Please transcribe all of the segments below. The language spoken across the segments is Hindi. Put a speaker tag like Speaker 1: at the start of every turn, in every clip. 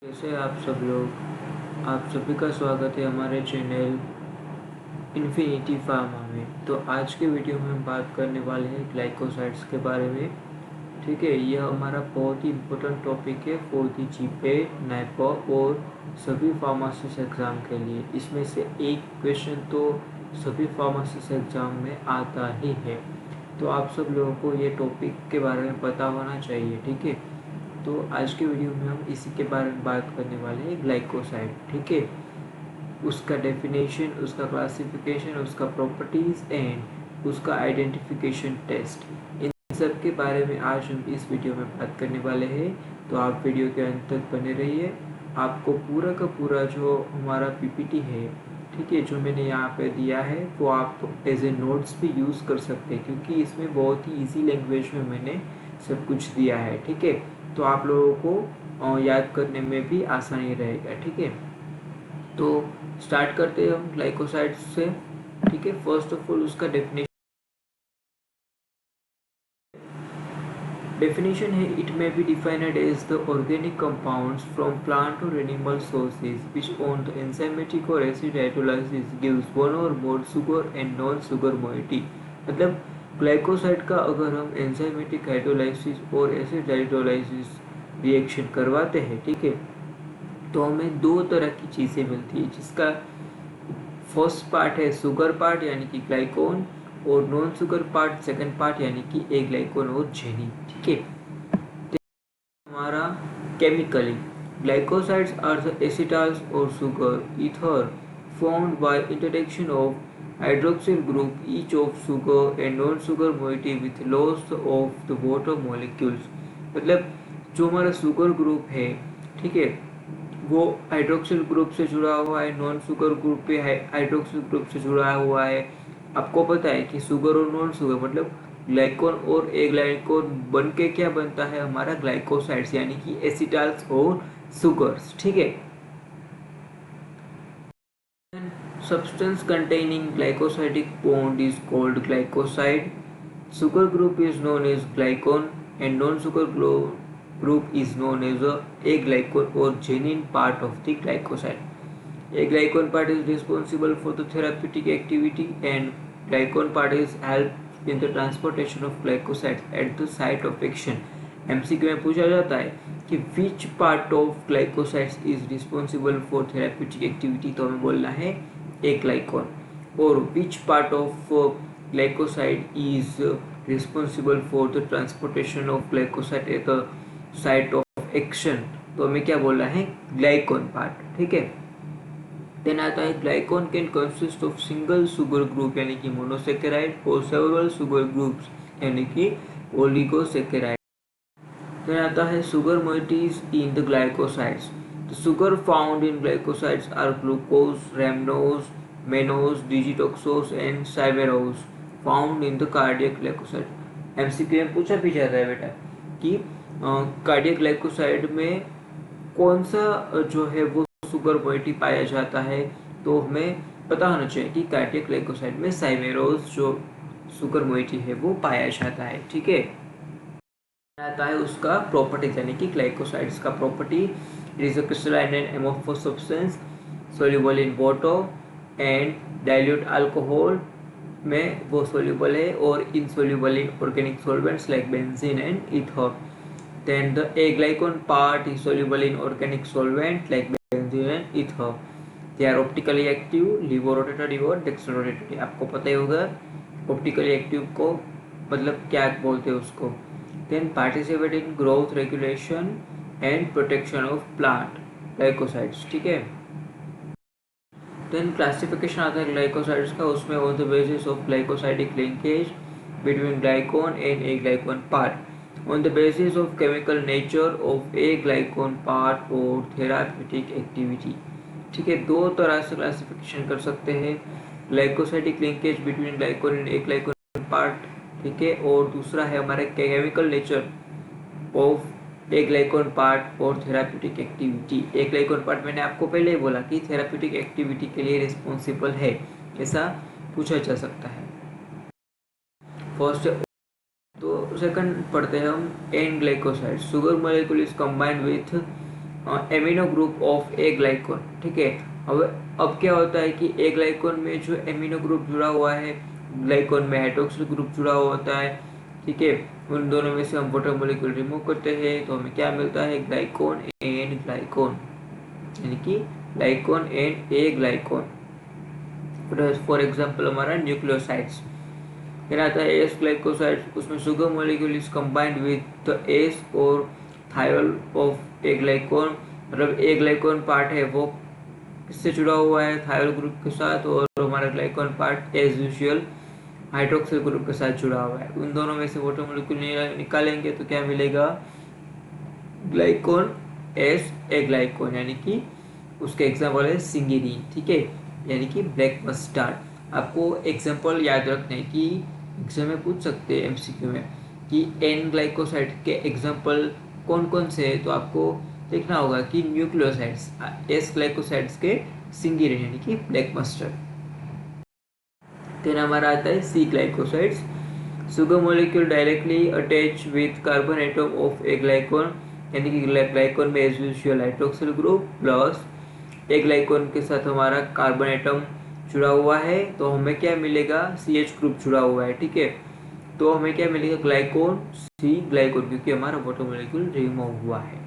Speaker 1: कैसे हैं आप सब लोग। आप सभी का स्वागत है हमारे चैनल इन्फिनिटी फार्मा में। तो आज के वीडियो में हम बात करने वाले हैं ग्लाइकोसाइड्स के बारे में। ठीक है, यह हमारा बहुत ही इम्पोर्टेंट टॉपिक है फॉर दी जीपे, नाइपो और सभी फार्मासिस्ट एग्ज़ाम के लिए। इसमें से एक क्वेश्चन तो सभी फार्मासिस्ट एग्ज़ाम में आता ही है, तो आप सब लोगों को ये टॉपिक के बारे में पता होना चाहिए। ठीक है, तो आज के वीडियो में हम इसी के बारे में बात करने वाले हैं, ग्लाइकोसाइड। ठीक है, उसका डेफिनेशन, उसका क्लासिफिकेशन, उसका प्रॉपर्टीज़ एंड उसका आइडेंटिफिकेशन टेस्ट, इन सब के बारे में आज हम इस वीडियो में बात करने वाले हैं। तो आप वीडियो के अंत तक बने रहिए। आपको पूरा का पूरा जो हमारा पीपीटी है, ठीक है, जो मैंने यहाँ पे दिया है, वो आप एज ए नोट्स भी यूज़ कर सकते हैं, क्योंकि इसमें बहुत ही इजी लैंग्वेज में मैंने सब कुछ दिया है। ठीक है, तो आप लोगों को याद करने में भी आसानी रहेगा। ठीक है, तो स्टार्ट करते हैं हम ग्लाइकोसाइड से। ठीक है, फर्स्ट ऑफ ऑल उसका डेफिनेशन है, it may be defined as the organic compounds from plant और animal sources which on the enzymatic और एसिड हाइड्रोलाइसिस गिव्स वन और more sugar and non sugar moiety. मतलब ग्लाइकोसाइड का अगर हम एंजाइमेटिक हाइड्रोलाइसिस और एसिड हाइड्रोलाइसिस रिएक्शन करवाते हैं, ठीक है, तो हमें दो तरह की चीज़ें मिलती है, जिसका फर्स्ट पार्ट है सुगर पार्ट यानी कि ग्लाइकोन, और non sugar part second part यानी कि ए ग्लाइकोन और जेनिन। ठीक है, हमारा केमिकली ग्लाइकोसाइड्स आर द एसिटाल्स और sugar ether formed by interaction of hydroxyl group each of sugar and non-sugar moiety with loss of the water molecules। मतलब जो हमारा सुगर ग्रुप है, ठीक है, वो हाइड्रोक्सिल ग्रुप से जुड़ा हुआ है, नॉन सुगर ग्रुप पे हाइड्रोक्सिल ग्रुप से जुड़ा हुआ है। आपको पता है कि सुगर और नॉन सुगर मतलब ग्लाइकोन और ए ग्लाइकोन बन के क्या बनता है, हमारा ग्लाइकोसाइड्स यानी कि एसिटाल्स और सुगर्स। ठीक है, substance containing glycosidic bond is called glycoside. Sugar group is known as glycone and non-sugar group is known as a glycone or genin part of the glycoside. A glycone part is responsible for the therapeutic activity and glycone part is help in the transportation of glycosides at the site of action। MCQ में पूछा जाता है कि which part of glycosides is responsible for therapeutic activity, तो हमें बोलना है ए ग्लाइकॉन। और which part of glycoside is responsible for the transportation of glycoside at the site of action, तो हमें क्या बोलना है, ग्लाइकॉन पार्ट। ठीक है, देन आता है glycon can consist of single sugar group यानी कि मोनोसेकेराइड और सेवरल सुगर ग्रुप्स यानी कि ओलिगोसेकेराइड। देन आता है sugar moieties in the glycosides. The sugar found in glycosides are glucose, rhamnose, mannose, digitoxose and cymarose found in the cardiac glycoside. MCQ में पूछा भी जाता है बेटा कि कार्डियक ग्लाइकोसाइड में कौन सा जो है वो सुगर मोइटी पाया जाता है, तो हमें पता होना चाहिए कि कार्डियक ग्लाइकोसाइड में साइबेरोज जो सुगर मोइटी है वो पाया जाता है। ठीक है, आता है उसका प्रॉपर्टीज यानी कि ग्लाइकोसाइड्स का property, it is a crystalline and amorphous substance soluble in water and dilute alcohol में वो सोल्यूबल है, और insoluble in organic solvents like benzene and ether. Then the aglycone part is soluble in organic solvent like benzene and ether. They are optically active, laevorotatory और डेक्स्ट्रोरोटेटरी। आपको पता ही होगा ऑप्टिकली एक्टिव को मतलब क्या बोलते हैं उसको। Then participate in growth regulation and protection of plant glycosides। ठीक है, देन क्लासिफिकेशन आता है ग्लाइकोसाइड्स का, उसमें on the basis of glycosidic linkage between ग्लाइकोन and A ग्लाइकोन part, on the basis of chemical nature of aglycone part और थेराप्यूटिक एक्टिविटी। ठीक है, दो तरह से क्लासिफिकेशन कर सकते हैं, glycosidic linkage between ग्लाइकोन and A ग्लाइकोन part, ठीक है, और दूसरा है हमारे chemical nature of aglycone part और थेराप्यूटिक एक्टिविटी। ए ग्लाइकोन पार्ट मैंने आपको पहले ही बोला कि थेराप्यूटिक एक्टिविटी के लिए रिस्पॉन्सिबल है, ऐसा पूछा जा सकता है। फर्स्ट तो सेकंड पढ़ते हैं हम, N glycoside. Sugar molecule is combined with amino group of aglycone. ठीक है, अब क्या होता है कि ए ग्लाइकोन में जो एमिनो ग्रुप जुड़ा हुआ है, ग्लाइकोन में हाइड्रोक्सिल ग्रुप जुड़ा हुआ होता है। ठीक है, उन दोनों में से हम वाटर मॉलिक्यूल रिमूव करते हैं तो हमें क्या मिलता है, ग्लाइकोन एंड ग्लाइकोन, यानी कि ग्लाइकोन एंड ए ग्लाइकोन। फॉर एग्जाम्पल हमारा न्यूक्लियोसाइड्स कहलाता है एस ग्लाइकोसाइड, उसमें sugar molecule is combined with the S और थायोल ऑफ ए ग्लाइकोन। मतलब ए ग्लाइकोन पार्ट है वो किससे जुड़ा हुआ है, थायोल ग्रुप के साथ, और हमारा glycone part as usual hydroxyl group के साथ जुड़ा हुआ है। उन दोनों में से वाटर मॉलिक्यूल निकालेंगे तो क्या मिलेगा, ग्लाइकोन एस ए ग्लाइकोन, यानी कि उसके एग्जाम्पल है सिंगिरीन। ठीक है, यानी कि ब्लैक मस्टर्ड। आपको एग्जाम्पल याद रखने की एग्जाम में पूछ सकते हैं एमसीक्यू में कि एन ग्लाइकोसाइड के एग्जाम्पल कौन कौन से है, तो आपको देखना होगा कि न्यूक्लियोसाइड्स, एस ग्लाइकोसाइड्स के सिंगिरीन यानी कि ब्लैक मस्टर्ड। देन हमारा आता है C glycosides, sugar molecule directly attach with carbon atom of aglycone, यानी कि ग्लाइकोन में as usual hydroxyl group plus aglycone के साथ हमारा कार्बन एटम जुड़ा हुआ है, तो हमें क्या मिलेगा, CH ग्रुप जुड़ा हुआ है। ठीक है, तो हमें क्या मिलेगा, ग्लाइकोन सी ग्लाइकोन, क्योंकि हमारा वाटर मॉलिक्यूल रिमूव हुआ है।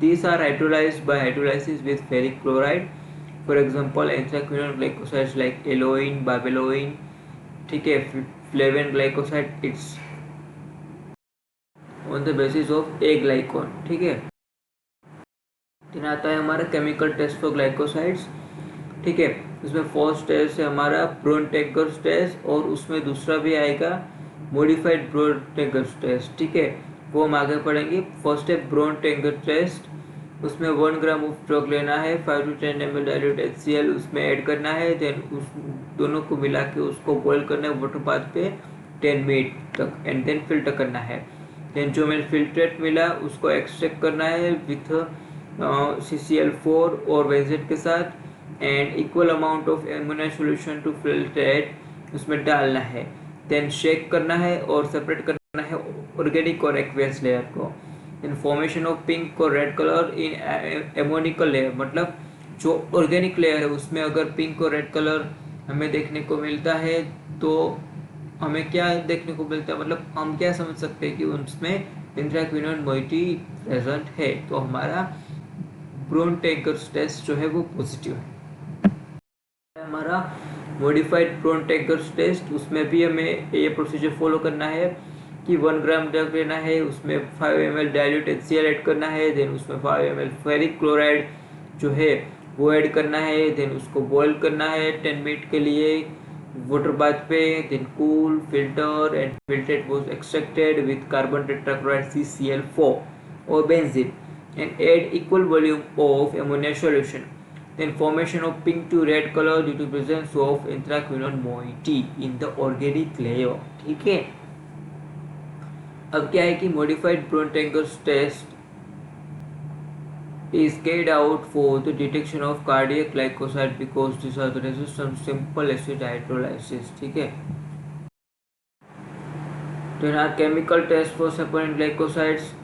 Speaker 1: These are hydrolyzed by hydrolysis with ferric chloride. For example, anthraquinone glycosides like aloin, barbeloin. ठीक है, flavin glycoside it's on the basis of aglycone. ठीक है, फिर आता है हमारा केमिकल टेस्ट फॉर ग्लाइकोसाइड्स। ठीक है, उसमें फर्स्ट टेस्ट है हमारा ब्रोन-टेंकर्स टेस्ट, और उसमें दूसरा भी आएगा मॉडिफाइड ब्रोन-टेंकर्स टेस्ट। ठीक है, वो हम आगे पढ़ेंगे। फर्स्ट है ब्रोन-टेंकर टेस्ट, उसमें 1 ग्राम ऑफ ड्रग लेना है, 5 to 10 ml डाइल्यूट HCl उसमें ऐड करना है, देन उस दोनों को मिला के उसको बॉईल करना है वाटर बाथ पे 10 मिनट तक, एंड देन फिल्टर करना है। देन जो हमें फिल्ट्रेट मिला उसको एक्सट्रैक्ट करना है विथ CCl4 और बेंजीन के साथ, and equal amount of ammonia solution to filtrate उसमें डालना है। देन शेक करना है और सेपरेट करना है ऑर्गेनिक और एक्वेस लेयर को। इन फॉर्मेशन ऑफ पिंक और रेड कलर इन एमोनिकल लेयर, मतलब जो ऑर्गेनिक लेयर है उसमें अगर पिंक और रेड कलर हमें देखने को मिलता है तो हमें क्या देखने को मिलता है, मतलब हम क्या समझ सकते हैं कि उसमें एंथ्राक्विनोन मोइटी प्रेजेंट है, तो हमारा ब्रोन-टेंकर्स टेस्ट जो है वो पॉजिटिव है। हमारा मॉडिफाइड ब्रोन-टेंकर्स टेस्ट, उसमें भी हमें ये प्रोसीजर फॉलो करना है कि 1 ग्राम ड्रग लेना है, उसमें 5 ml डाइल्यूट HCl ऐड करना है, देन उसमें 5 ml फेरिक क्लोराइड जो है वो ऐड करना है, देन उसको बॉईल करना है 10 मिनट के लिए वाटर बाथ पे, then cool, filter and filtrate was extracted with carbon tetrachloride CCl4 और benzene and add equal volume of ammonia solution. Then formation of pink to red color due to presence of anthraquinone moiety in the organic layer. ठीक है, अब क्या है कि modified Brun-Tankers test is carried out for the detection of cardiac glycoside because these are the resistant simple acid hydrolysis. ठीक है, then our chemical test for separate glycosides,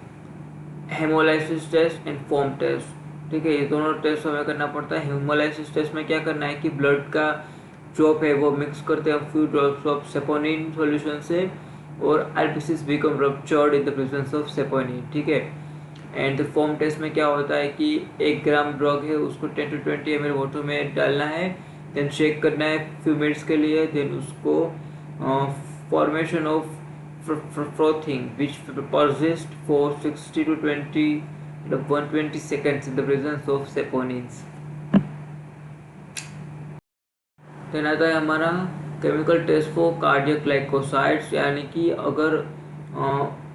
Speaker 1: haemolysis test and foam test. ठीक है, ये दोनों टेस्ट हमें करना पड़ता है। हेमोलाइसिस टेस्ट में क्या करना है कि ब्लड का ड्रॉप है वो मिक्स करते हैं few drops of saponin solution से, और RBCs become ruptured in the presence of saponin. ठीक है, एंड द फॉर्म टेस्ट में क्या होता है कि 1 ग्राम ड्रग है उसको 10 to 20 ml वाटर में डालना है, देन शेक करना है फ्यू मिनट्स के लिए, देन उसको formation of frothing which persists for 60 to 120 seconds in the presence of saponins. then आता है हमारा chemical test for cardiac glycosides, यानी कि अगर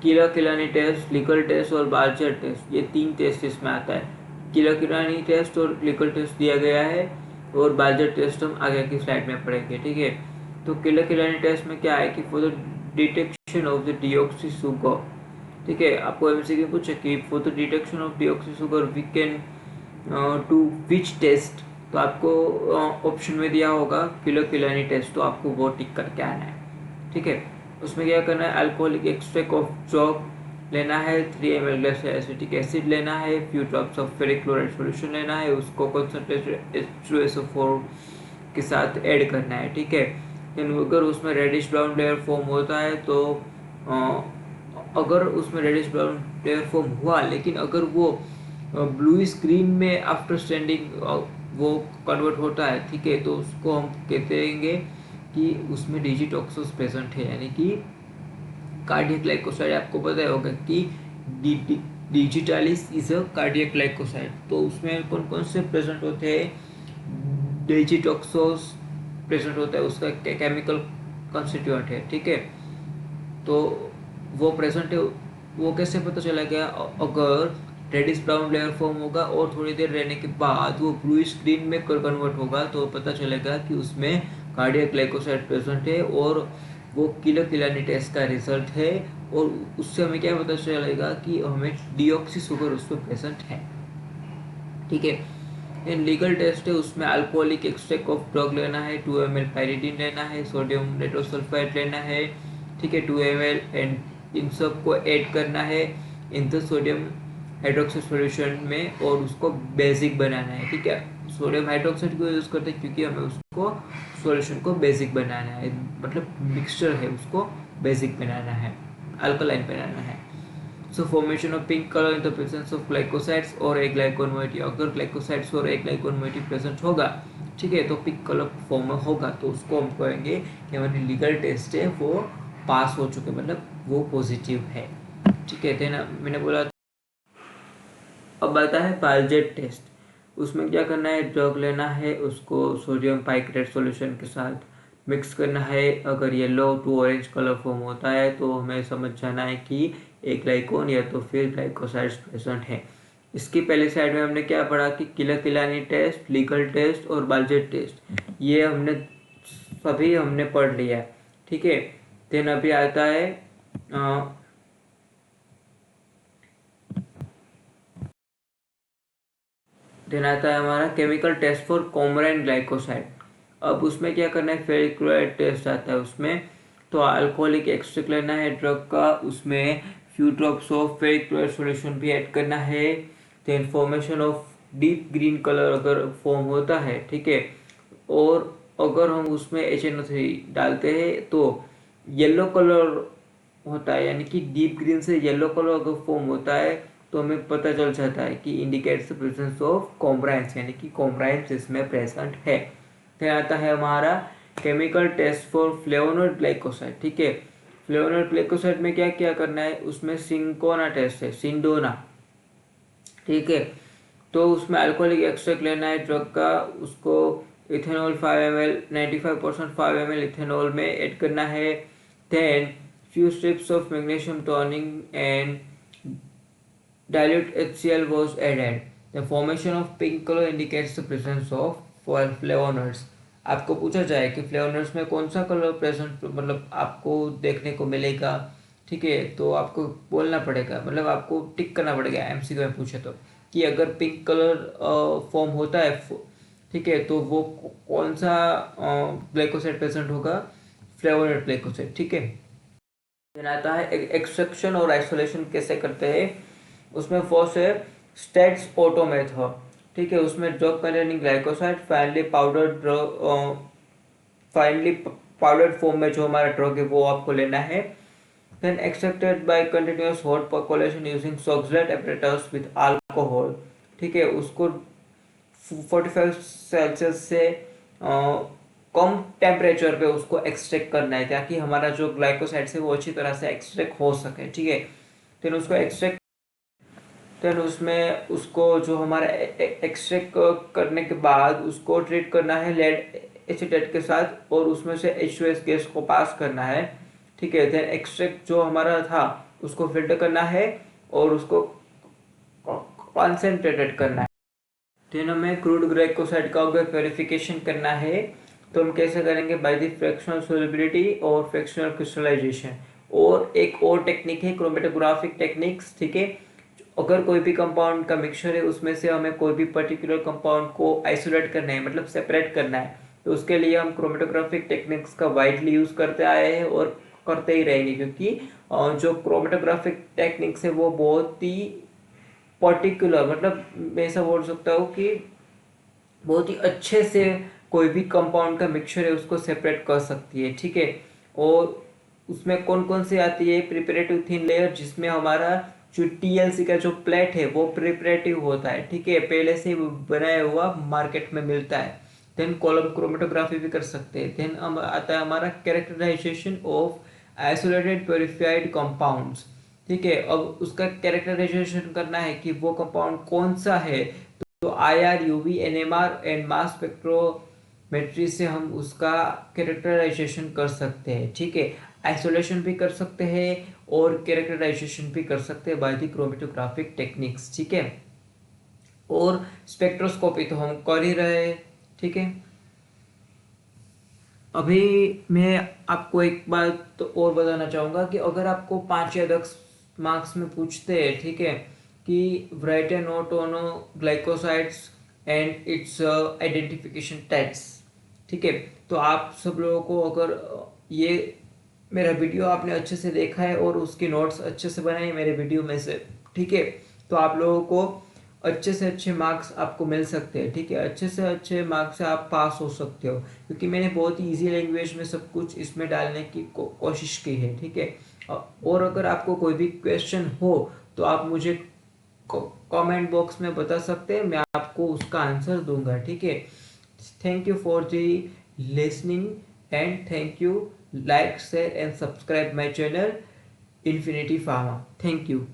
Speaker 1: किला-किलानी टेस्ट, लिकल टेस्ट और बार्चर टेस्ट, ये 3 टेस्ट इसमें आता है। किला-किलानी टेस्ट और लिकल टेस्ट दिया गया है और बार्चर टेस्ट हम आगे की स्लाइड में पढ़ेंगे। ठीक है, तो किला-किलानी टेस्ट में क्या है कि for the detection of the deoxy sugar. ठीक है, आपको एमसीक्यू पूछे कि for the detection of deoxy sugar we can do which test, तो आपको ऑप्शन में दिया होगा किलो-किलानी टेस्ट, तो आपको वो टिक करके आना है। ठीक है, उसमें क्या करना है, अल्कोहलिक एक्सट्रैक्ट ऑफ ड्रग लेना है, 3 ml ग्लास एसिटिक एसिड लेना है, few drops of ferric chloride solution लेना है, उसको कंसंट्रेटेड H2SO4 के साथ ऐड करना है। ठीक है, अगर उसमें रेडिश ब्राउन लेयर फॉर्म होता है तो अगर उसमें रेडिश ब्राउन लेयर फॉर्म हुआ, लेकिन अगर वो ब्लू स्क्रीन में आफ्टर स्टैंडिंग वो कन्वर्ट होता है, ठीक है, तो उसको हम कहते हैं कि उसमें डिजिटॉक्सिस प्रेजेंट है, यानी कि कार्डियक ग्लाइकोसाइड। आपको पता होगा कि digitalis is a cardiac glycoside. तो उसमें कौन कौन से प्रेजेंट होते हैं? डिजिटॉक्सोस प्रेजेंट होता है, उसका केमिकल कंस्टिट्यूएंट है। ठीक है, तो वो प्रेजेंट है, वो कैसे पता चला गया? अगर रेडिश ब्राउन लेयर फॉर्म होगा और थोड़ी देर रहने के बाद वो ब्लू स्क्रीन में कन्वर्ट होगा, तो पता चलेगा कि उसमें कार्डियक ग्लाइकोसाइड प्रेजेंट है और वो किलो किलानी टेस्ट का रिजल्ट है। और उससे हमें क्या पता चलेगा कि हमें डीऑक्सी शुगर उसमें प्रेजेंट है। ठीक है, इन लीगल टेस्ट है, उसमें अल्कोहलिक एक्सट्रैक्ट ऑफ ड्रग लेना है, 2 ml पायरिडीन लेना है, सोडियम नाइट्रोसल्फाइड लेना है। ठीक है, 2 ml एंड इन सब को ऐड करना है in the sodium hydroxide solution में और उसको बेसिक बनाना है। ठीक है, सोडियम हाइड्रोक्साइड को यूज़ करते हैं क्योंकि हमें उसको सॉल्यूशन को बेसिक बनाना है, मतलब मिक्सचर है उसको बेसिक बनाना है, अल्कलाइन बनाना है। So formation of pink color in the presence of glycosides और एक ग्लाइकोन मोइटी, अगर ग्लाइकोसाइड्स और एक ग्लाइकोन मोइटी प्रेजेंट होगा, ठीक है, तो पिंक कलर फॉर्म होगा, तो उसको हम कहेंगे कि हमारी लीगल टेस्ट है वो पास हो चुके, मतलब वो पॉजिटिव है। ठीक है, ना मैंने बोला। अब आता है बालजेट टेस्ट। उसमें क्या करना है? ड्रग लेना है, उसको सोडियम पाइक्रेट सॉल्यूशन के साथ मिक्स करना है। अगर yellow to orange colour form होता है तो हमें समझ जाना है कि एक ग्लाइकोन या तो फिर ग्लाइकोसाइड्स प्रेजेंट है। इसकी पहले साइड में हमने क्या पढ़ा कि किला-किलानी टेस्ट, लीगल टेस्ट और बालजेट टेस्ट, ये हमने सभी हमने पढ़ लिया है। ठीक है, देन अभी आता है देन आता है हमारा केमिकल टेस्ट फॉर कोमराइन ग्लाइकोसाइड। अब उसमें क्या करना है? फेरिक क्लोराइड टेस्ट आता है उसमें। तो अल्कोहलिक एक्सट्रैक्ट लेना है ड्रग का, उसमें few drops of ferric chloride solution भी ऐड करना है। Then formation of deep green colour अगर फॉर्म होता है, ठीक है, और अगर हम उसमें HNO3 डालते हैं तो येलो कलर होता है, यानी कि डीप ग्रीन से येलो कलर अगर फॉर्म होता है तो हमें पता चल जाता है कि इंडिकेट्स द प्रेजेंस ऑफ कॉम्ब्राइंस, यानी कि कॉम्ब्राइंस इसमें प्रेजेंट है। फिर आता है हमारा chemical test for flavonoid glycoside. ठीक है, फ्लेवोनोइड ग्लाइकोसाइड में क्या क्या करना है? उसमें सिंकोना टेस्ट है, सिंडोना। ठीक है, तो उसमें अल्कोहलिक एक्सट्रैक्ट लेना है ड्रग का, उसको इथेनॉल 5 ml 95% 5 ml इथेनॉल में ऐड करना है। Then few strips of magnesium toning and dilute HCl was added. The formation of pink color indicates the presence of flavonoids. आपको पूछा जाए कि फ्लेवोनॉइड्स में कौन सा कलर प्रेजेंट, मतलब आपको देखने को मिलेगा, ठीक है, तो आपको बोलना पड़ेगा, मतलब आपको टिक करना पड़ेगा MCQ में पूछे तो, कि अगर पिंक कलर फॉर्म होता है, ठीक है, तो वो कौन सा ग्लाइकोसाइड प्रेजेंट होगा? Flavonoid glycoside. ठीक है, फिर आता है एक्सट्रैक्शन और आइसोलेशन कैसे करते हैं। उसमें फर्स्ट है स्टेट्स ऑटो मेथड। ठीक है, उसमें drug containing glycoside finely powdered form में जो हमारा ड्रग है वो आपको लेना है। Then extracted by continuous hot percolation using Soxhlet apparatus with alcohol. ठीक है, उसको 45 सेल्सियस से कम टेम्परेचर पे उसको एक्सट्रैक्ट करना है ताकि हमारा जो ग्लाइकोसाइड है वो अच्छी तरह से एक्सट्रैक्ट हो सके। ठीक है, फिर उसको एक्सट्रैक्ट, फिर उसमें उसको जो हमारा एक्सट्रैक्ट करने के बाद उसको ट्रीट करना है लेड एसीटेट के साथ और उसमें से H2S गैस को पास करना है। ठीक है, देन एक्सट्रैक्ट जो हमारा था उसको फिल्टर करना है और उसको कॉन्सेंट्रेटेड करना है। देन हमें क्रूड ग्लाइकोसाइड का अगर वेरिफिकेशन करना है तो हम कैसे करेंगे? बाय द फ्रैक्शनल सोल्युबिलिटी और फ्रैक्शनल क्रिस्टलाइजेशन। और एक और टेक्निक है क्रोमेटोग्राफिक टेक्निक्स। ठीक है, अगर कोई भी कंपाउंड का मिक्सचर है उसमें से हमें कोई भी पर्टिकुलर कंपाउंड को आइसोलेट करना है, मतलब सेपरेट करना है, तो उसके लिए हम क्रोमेटोग्राफिक टेक्निक्स का वाइडली यूज करते आए हैं और करते ही रहेंगे, क्योंकि जो क्रोमेटोग्राफिक टेक्निक्स है वो बहुत ही पर्टिकुलर, मतलब मैं ऐसा बोल सकता हूँ कि बहुत ही अच्छे से कोई भी कंपाउंड का मिक्सचर है उसको सेपरेट कर सकती है। ठीक है, और उसमें कौन कौन सी आती है, प्रिपरेटिव थिन लेयर, जिसमें हमारा जो टीएलसी का जो प्लेट है वो प्रिपरेटिव होता है। ठीक है, पहले से बनाया हुआ मार्केट में मिलता है। देन कॉलम क्रोमेटोग्राफी भी कर सकते हैं। देन आता है हमारा characterisation of isolated purified compounds. ठीक है, अब उसका कैरेक्टराइजेशन करना है कि वो कंपाउंड कौन सा है, तो IR, UV, NMR and mass spectrometry से हम उसका कैरेक्टराइजेशन कर सकते हैं। ठीक है, आइसोलेशन भी कर सकते हैं और कैरेक्टराइजेशन भी कर सकते हैं बाय द क्रोमेटोग्राफिक टेक्निक्स। ठीक है, और स्पेक्ट्रोस्कोपी तो हम कर ही रहे हैं। ठीक है, अभी मैं आपको एक बात तो और बताना चाहूँगा कि अगर आपको 5 या 10 मार्क्स में पूछते हैं, ठीक है, कि right A note on glycosides and it's identification tags. ठीक है, तो आप सब लोगों को अगर ये मेरा वीडियो आपने अच्छे से देखा है और उसके नोट्स अच्छे से बनाए हैं मेरे वीडियो में से, ठीक है, तो आप लोगों को अच्छे से अच्छे मार्क्स आपको मिल सकते हैं। ठीक है, अच्छे से अच्छे मार्क्स से आप पास हो सकते हो, क्योंकि मैंने बहुत ही ईजी लैंग्वेज में सब कुछ इसमें डालने की कोशिश की है। ठीक है, और अगर आपको कोई भी क्वेश्चन हो तो आप मुझे कमेंट बॉक्स में बता सकते हैं, मैं आपको उसका आंसर दूंगा। ठीक है, thank you for the listening and thank you, like share and subscribe my channel infinity pharma. Thank you.